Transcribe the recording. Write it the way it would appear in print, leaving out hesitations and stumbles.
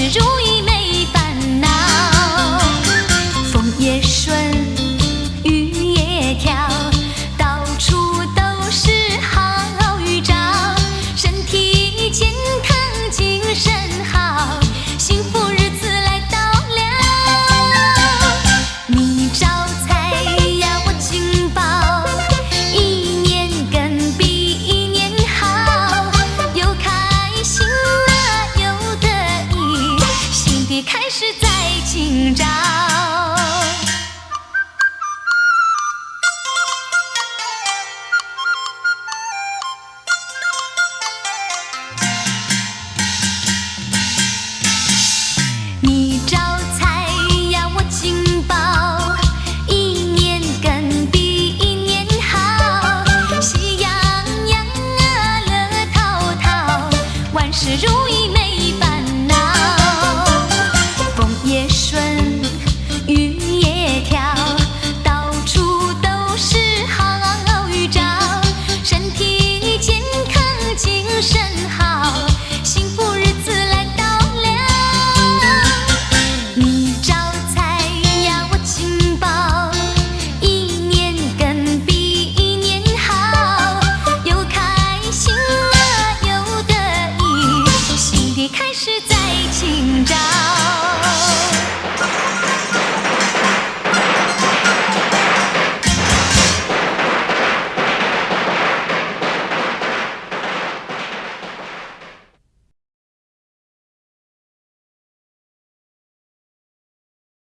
事如意没烦恼。风也顺，雨也调，到处都是好预兆。身体健康，精神好，幸福日子来到了。你招财呀，我进宝，一年更比一年好，又开心啊，又得意，新的开始在今朝。你招财呀，我进宝，一年更比一年好，喜洋洋啊，乐淘淘，万事如意没烦恼。风也顺，雨也调，到处都是好预兆。身体健康，精神好，幸福日子来到了。你招财呀，我进宝，一年更比一年好，又开心啊，又得意，新的开始。